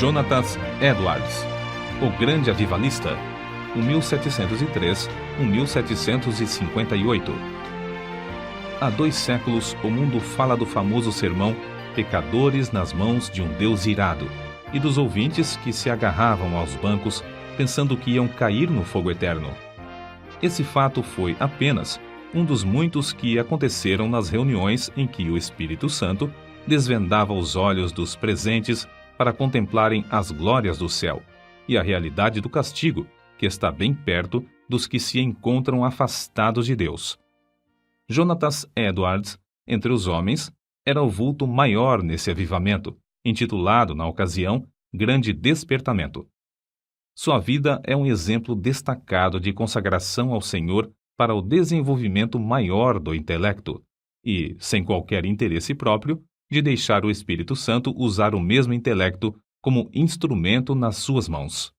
Jonathan Edwards, o grande avivalista, 1703-1758. Há 2 séculos, o mundo fala do famoso sermão Pecadores nas mãos de um Deus irado, e dos ouvintes que se agarravam aos bancos pensando que iam cair no fogo eterno. Esse fato foi apenas um dos muitos que aconteceram nas reuniões em que o Espírito Santo desvendava os olhos dos presentes para contemplarem as glórias do céu e a realidade do castigo, que está bem perto dos que se encontram afastados de Deus. Jonathan Edwards, entre os homens, era o vulto maior nesse avivamento, intitulado, na ocasião, Grande Despertamento. Sua vida é um exemplo destacado de consagração ao Senhor para o desenvolvimento maior do intelecto e, sem qualquer interesse próprio, de deixar o Espírito Santo usar o mesmo intelecto como instrumento nas suas mãos.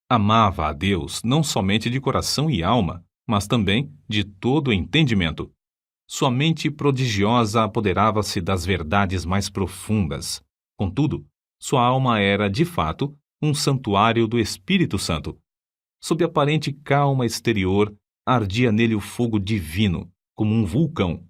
Amava a Deus não somente de coração e alma, mas também de todo o entendimento. Sua mente prodigiosa apoderava-se das verdades mais profundas. Contudo, sua alma era, de fato, um santuário do Espírito Santo. Sob aparente calma exterior, ardia nele o fogo divino, como um vulcão.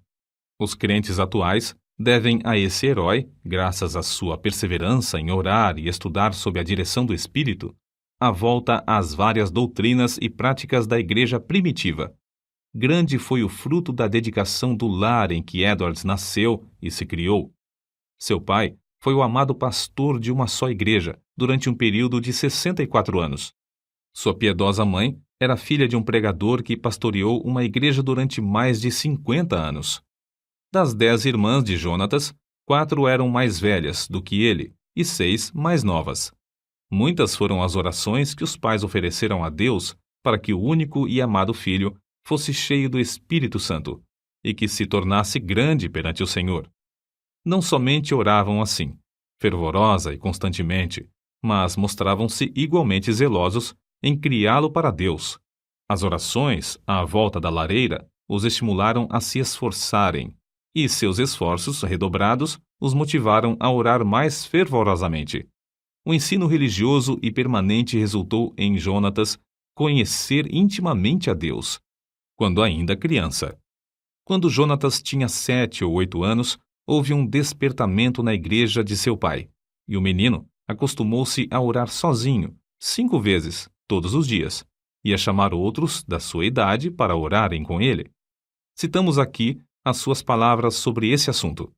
Os crentes atuais devem a esse herói, graças à sua perseverança em orar e estudar sob a direção do Espírito, a volta às várias doutrinas e práticas da igreja primitiva. Grande foi o fruto da dedicação do lar em que Edwards nasceu e se criou. Seu pai foi o amado pastor de uma só igreja durante um período de 64 anos. Sua piedosa mãe era filha de um pregador que pastoreou uma igreja durante mais de 50 anos. Das 10 irmãs de Jonatas, 4 eram mais velhas do que ele e 6 mais novas. Muitas foram as orações que os pais ofereceram a Deus para que o único e amado filho fosse cheio do Espírito Santo e que se tornasse grande perante o Senhor. Não somente oravam assim, fervorosa e constantemente, mas mostravam-se igualmente zelosos em criá-lo para Deus. As orações, à volta da lareira, os estimularam a se esforçarem, e seus esforços redobrados os motivaram a orar mais fervorosamente. O ensino religioso e permanente resultou em Jonatas conhecer intimamente a Deus, quando ainda criança. Quando Jonatas tinha 7 ou 8 anos, houve um despertamento na igreja de seu pai, e o menino acostumou-se a orar sozinho, 5 vezes, todos os dias, e a chamar outros da sua idade para orarem com ele. Citamos aqui as suas palavras sobre esse assunto.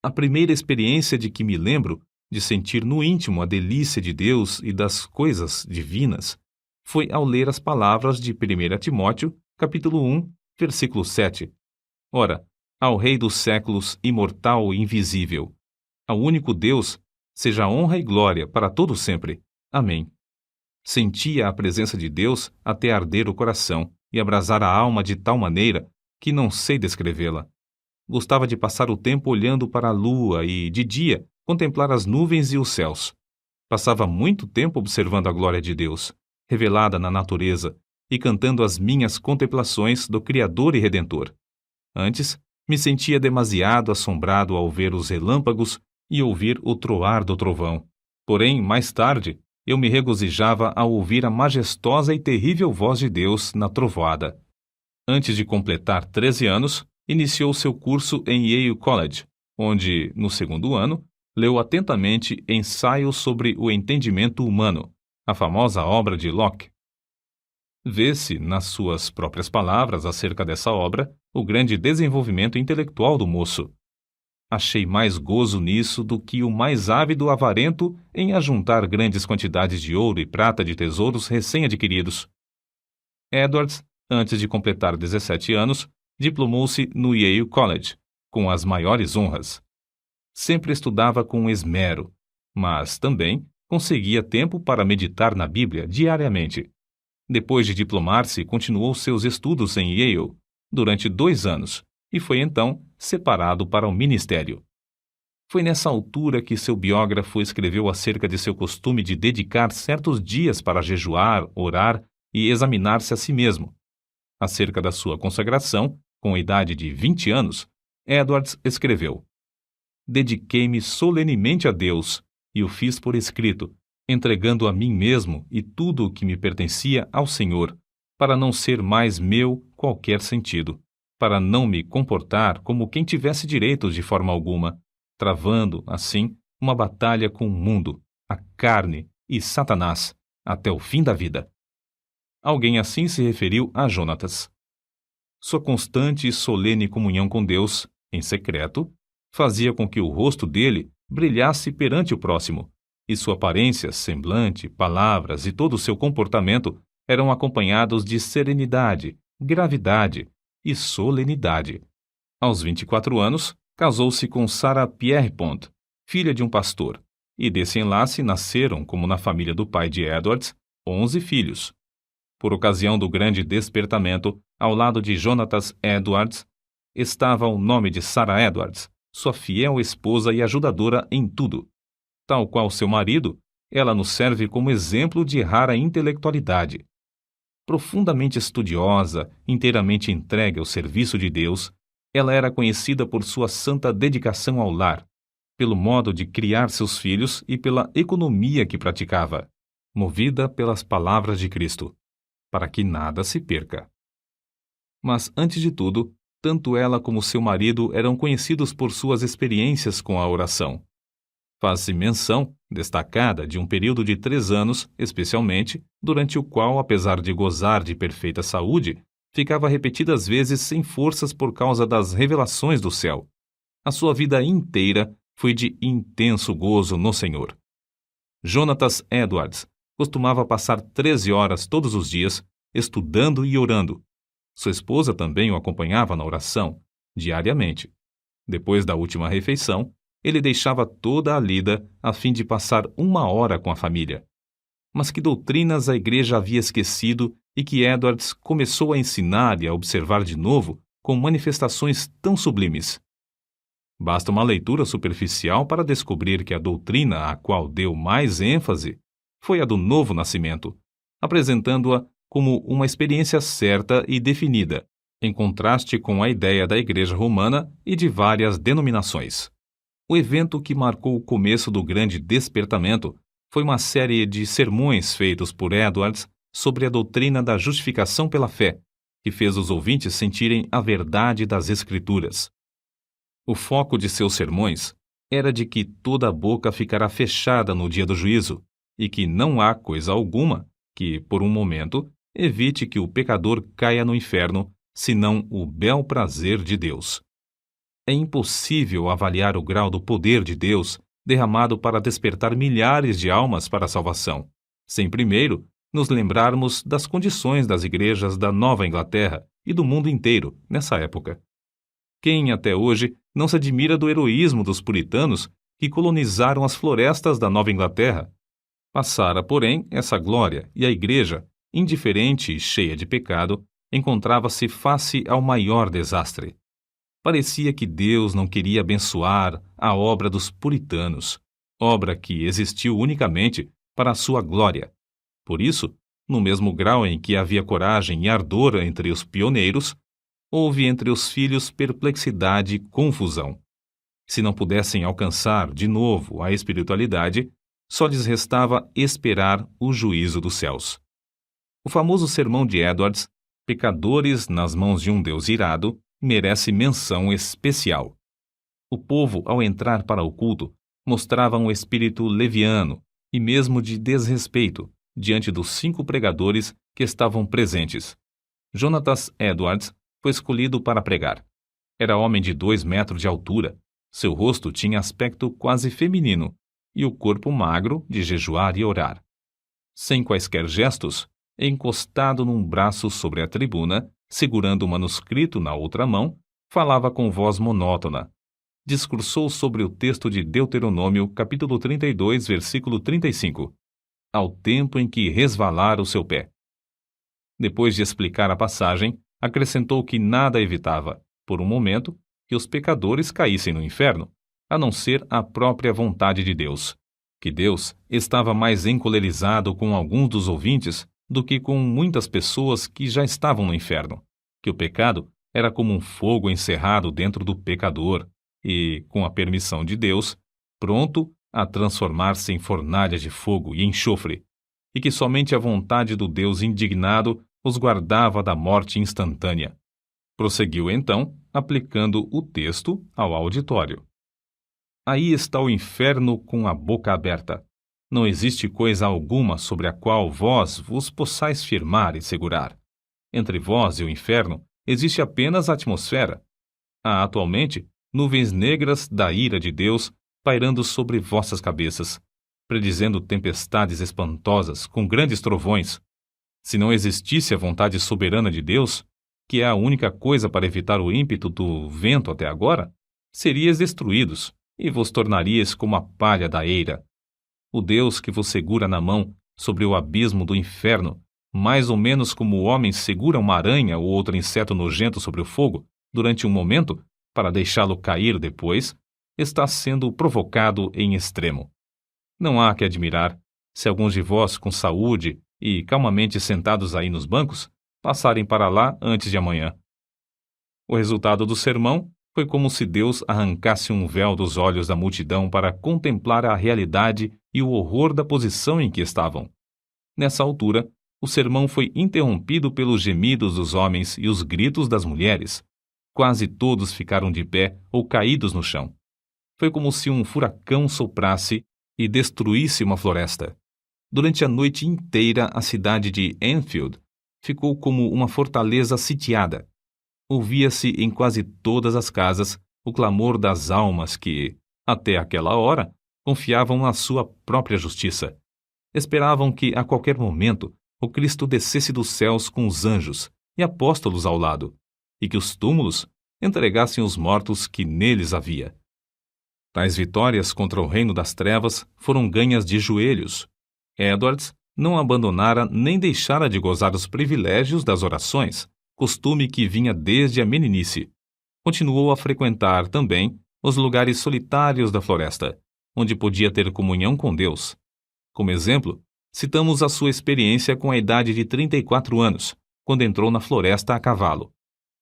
A primeira experiência de que me lembro de sentir no íntimo a delícia de Deus e das coisas divinas foi ao ler as palavras de 1 Timóteo, capítulo 1, versículo 7. Ora, ao Rei dos séculos, imortal e invisível, ao único Deus, seja honra e glória para todo sempre. Amém. Sentia a presença de Deus até arder o coração e abrasar a alma de tal maneira que não sei descrevê-la. Gostava de passar o tempo olhando para a lua e, de dia, contemplar as nuvens e os céus. Passava muito tempo observando a glória de Deus, revelada na natureza, e cantando as minhas contemplações do Criador e Redentor. Antes, me sentia demasiado assombrado ao ver os relâmpagos e ouvir o troar do trovão. Porém, mais tarde, eu me regozijava ao ouvir a majestosa e terrível voz de Deus na trovoada. Antes de completar 13 anos, iniciou seu curso em Yale College, onde, no 2º ano, leu atentamente Ensaio sobre o Entendimento Humano, a famosa obra de Locke. Vê-se, nas suas próprias palavras acerca dessa obra, o grande desenvolvimento intelectual do moço. Achei mais gozo nisso do que o mais ávido avarento em ajuntar grandes quantidades de ouro e prata de tesouros recém-adquiridos. Edwards, antes de completar 17 anos, diplomou-se no Yale College, com as maiores honras. Sempre estudava com esmero, mas também conseguia tempo para meditar na Bíblia diariamente. Depois de diplomar-se, continuou seus estudos em Yale durante 2 anos e foi então separado para o ministério. Foi nessa altura que seu biógrafo escreveu acerca de seu costume de dedicar certos dias para jejuar, orar e examinar-se a si mesmo. Acerca da sua consagração, com a idade de 20 anos, Edwards escreveu: "Dediquei-me solenemente a Deus, e o fiz por escrito, entregando a mim mesmo e tudo o que me pertencia ao Senhor, para não ser mais meu qualquer sentido, para não me comportar como quem tivesse direitos de forma alguma, travando, assim, uma batalha com o mundo, a carne e Satanás, até o fim da vida. Alguém assim se referiu a Jonatas. Sua constante e solene comunhão com Deus, em secreto, fazia com que o rosto dele brilhasse perante o próximo, e sua aparência, semblante, palavras e todo o seu comportamento eram acompanhados de serenidade, gravidade e solenidade. Aos 24 anos, casou-se com Sarah Pierrepont, filha de um pastor, e desse enlace nasceram, como na família do pai de Edwards, 11 filhos. Por ocasião do grande despertamento, ao lado de Jonatas Edwards, estava o nome de Sarah Edwards, sua fiel esposa e ajudadora em tudo. Tal qual seu marido, ela nos serve como exemplo de rara intelectualidade. Profundamente estudiosa, inteiramente entregue ao serviço de Deus, ela era conhecida por sua santa dedicação ao lar, pelo modo de criar seus filhos e pela economia que praticava, movida pelas palavras de Cristo, para que nada se perca. Mas, antes de tudo, tanto ela como seu marido eram conhecidos por suas experiências com a oração. Faz-se menção, destacada, de um período de 3 anos, especialmente, durante o qual, apesar de gozar de perfeita saúde, ficava repetidas vezes sem forças por causa das revelações do céu. A sua vida inteira foi de intenso gozo no Senhor. Jonatas Edwards costumava passar 13 horas todos os dias, estudando e orando. Sua esposa também o acompanhava na oração, diariamente. Depois da última refeição, ele deixava toda a lida a fim de passar 1 hora com a família. Mas que doutrinas a igreja havia esquecido e que Edwards começou a ensinar e a observar de novo com manifestações tão sublimes? Basta uma leitura superficial para descobrir que a doutrina a qual deu mais ênfase foi a do novo nascimento, apresentando-a como uma experiência certa e definida, em contraste com a ideia da Igreja Romana e de várias denominações. O evento que marcou o começo do grande despertamento foi uma série de sermões feitos por Edwards sobre a doutrina da justificação pela fé, que fez os ouvintes sentirem a verdade das Escrituras. O foco de seus sermões era de que toda a boca ficará fechada no dia do juízo, e que não há coisa alguma que, por um momento, evite que o pecador caia no inferno, senão o bel prazer de Deus. É impossível avaliar o grau do poder de Deus derramado para despertar milhares de almas para a salvação, sem primeiro nos lembrarmos das condições das igrejas da Nova Inglaterra e do mundo inteiro nessa época. Quem até hoje não se admira do heroísmo dos puritanos que colonizaram as florestas da Nova Inglaterra? Passara, porém, essa glória e a igreja, indiferente e cheia de pecado, encontrava-se face ao maior desastre. Parecia que Deus não queria abençoar a obra dos puritanos, obra que existiu unicamente para a sua glória. Por isso, no mesmo grau em que havia coragem e ardor entre os pioneiros, houve entre os filhos perplexidade e confusão. Se não pudessem alcançar de novo a espiritualidade, só lhes restava esperar o juízo dos céus. O famoso sermão de Edwards, Pecadores nas mãos de um Deus irado, merece menção especial. O povo, ao entrar para o culto, mostrava um espírito leviano e mesmo de desrespeito diante dos 5 pregadores que estavam presentes. Jonatas Edwards foi escolhido para pregar. Era homem de 2 metros de altura. Seu rosto tinha aspecto quase feminino e o corpo magro de jejuar e orar. Sem quaisquer gestos, encostado num braço sobre a tribuna, segurando o manuscrito na outra mão, falava com voz monótona. Discursou sobre o texto de Deuteronômio, capítulo 32, versículo 35, ao tempo em que resvalar o seu pé. Depois de explicar a passagem, acrescentou que nada evitava, por um momento, que os pecadores caíssem no inferno, a não ser a própria vontade de Deus, que Deus estava mais encolerizado com alguns dos ouvintes do que com muitas pessoas que já estavam no inferno, que o pecado era como um fogo encerrado dentro do pecador e, com a permissão de Deus, pronto a transformar-se em fornalha de fogo e enxofre, e que somente a vontade do Deus indignado os guardava da morte instantânea. Prosseguiu então, aplicando o texto ao auditório. Aí está o inferno com a boca aberta. Não existe coisa alguma sobre a qual vós vos possais firmar e segurar. Entre vós e o inferno existe apenas a atmosfera. Há atualmente nuvens negras da ira de Deus pairando sobre vossas cabeças, predizendo tempestades espantosas com grandes trovões. Se não existisse a vontade soberana de Deus, que é a única coisa para evitar o ímpeto do vento até agora, seríeis destruídos e vos tornaríeis como a palha da eira. O Deus que vos segura na mão sobre o abismo do inferno, mais ou menos como o homem segura uma aranha ou outro inseto nojento sobre o fogo durante um momento para deixá-lo cair depois, está sendo provocado em extremo. Não há que admirar se alguns de vós com saúde e calmamente sentados aí nos bancos passarem para lá antes de amanhã. O resultado do sermão foi como se Deus arrancasse um véu dos olhos da multidão para contemplar a realidade e o horror da posição em que estavam. Nessa altura, o sermão foi interrompido pelos gemidos dos homens e os gritos das mulheres. Quase todos ficaram de pé ou caídos no chão. Foi como se um furacão soprasse e destruísse uma floresta. Durante a noite inteira, a cidade de Enfield ficou como uma fortaleza sitiada. Ouvia-se em quase todas as casas o clamor das almas que, até aquela hora, confiavam na sua própria justiça. Esperavam que, a qualquer momento, o Cristo descesse dos céus com os anjos e apóstolos ao lado, e que os túmulos entregassem os mortos que neles havia. Tais vitórias contra o reino das trevas foram ganhas de joelhos. Edwards não abandonara nem deixara de gozar os privilégios das orações, costume que vinha desde a meninice. Continuou a frequentar também os lugares solitários da floresta, onde podia ter comunhão com Deus. Como exemplo, citamos a sua experiência com a idade de 34 anos, quando entrou na floresta a cavalo.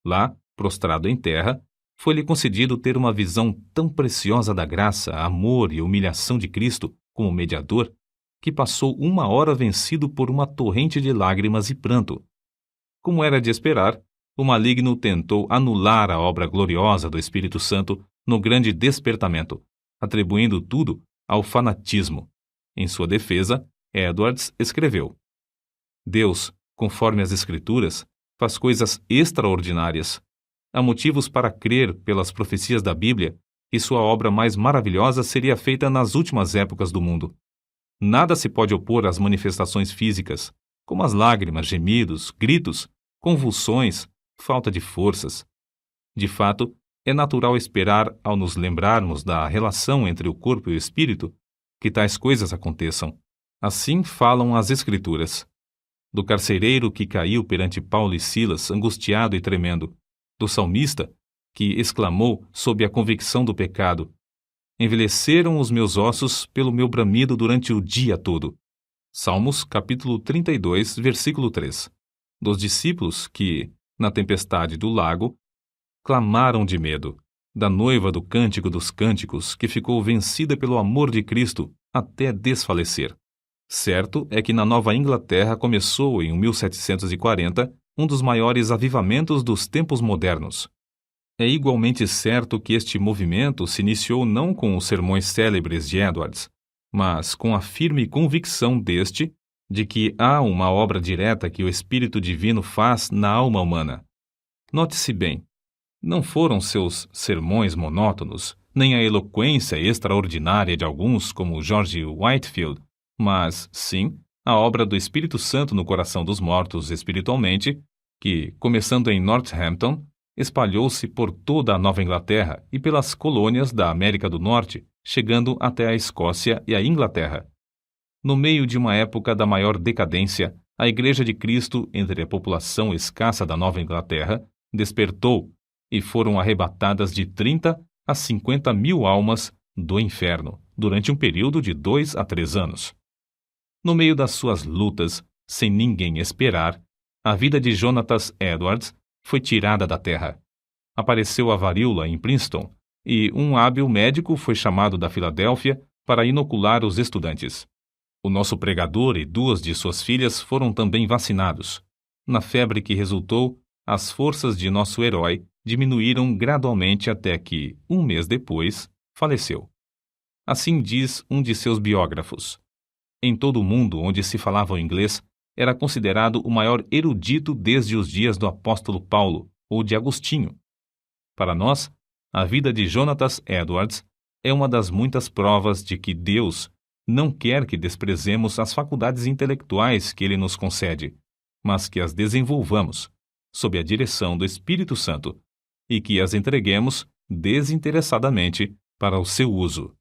Lá, prostrado em terra, foi-lhe concedido ter uma visão tão preciosa da graça, amor e humilhação de Cristo como mediador, que passou 1 hora vencido por uma torrente de lágrimas e pranto. Como era de esperar, o maligno tentou anular a obra gloriosa do Espírito Santo no grande despertamento, atribuindo tudo ao fanatismo. Em sua defesa, Edwards escreveu: Deus, conforme as Escrituras, faz coisas extraordinárias. Há motivos para crer, pelas profecias da Bíblia, que sua obra mais maravilhosa seria feita nas últimas épocas do mundo. Nada se pode opor às manifestações físicas, como as lágrimas, gemidos, gritos, convulsões, falta de forças. De fato, é natural esperar, ao nos lembrarmos da relação entre o corpo e o espírito, que tais coisas aconteçam. Assim falam as Escrituras. Do carcereiro que caiu perante Paulo e Silas, angustiado e tremendo. Do salmista, que exclamou sob a convicção do pecado: envelheceram os meus ossos pelo meu bramido durante o dia todo. Salmos, capítulo 32, versículo 3. Dos discípulos que, na tempestade do lago, clamaram de medo. Da noiva do Cântico dos Cânticos, que ficou vencida pelo amor de Cristo até desfalecer. Certo é que na Nova Inglaterra começou, em 1740, um dos maiores avivamentos dos tempos modernos. É igualmente certo que este movimento se iniciou não com os sermões célebres de Edwards, mas com a firme convicção deste de que há uma obra direta que o Espírito Divino faz na alma humana. Note-se bem, não foram seus sermões monótonos, nem a eloquência extraordinária de alguns como George Whitefield, mas, sim, a obra do Espírito Santo no coração dos mortos espiritualmente, que, começando em Northampton, espalhou-se por toda a Nova Inglaterra e pelas colônias da América do Norte, chegando até a Escócia e a Inglaterra. No meio de uma época da maior decadência, a Igreja de Cristo, entre a população escassa da Nova Inglaterra, despertou e foram arrebatadas de 30 a 50 mil almas do inferno, durante um período de 2 a 3 anos. No meio das suas lutas, sem ninguém esperar, a vida de Jonathan Edwards foi tirada da terra. Apareceu a varíola em Princeton, e um hábil médico foi chamado da Filadélfia para inocular os estudantes. O nosso pregador e 2 de suas filhas foram também vacinados. Na febre que resultou, as forças de nosso herói diminuíram gradualmente até que, um mês depois, faleceu. Assim diz um de seus biógrafos. Em todo o mundo onde se falava o inglês, era considerado o maior erudito desde os dias do apóstolo Paulo ou de Agostinho. Para nós, a vida de Jonathan Edwards é uma das muitas provas de que Deus não quer que desprezemos as faculdades intelectuais que Ele nos concede, mas que as desenvolvamos, sob a direção do Espírito Santo, e que as entreguemos desinteressadamente para o seu uso.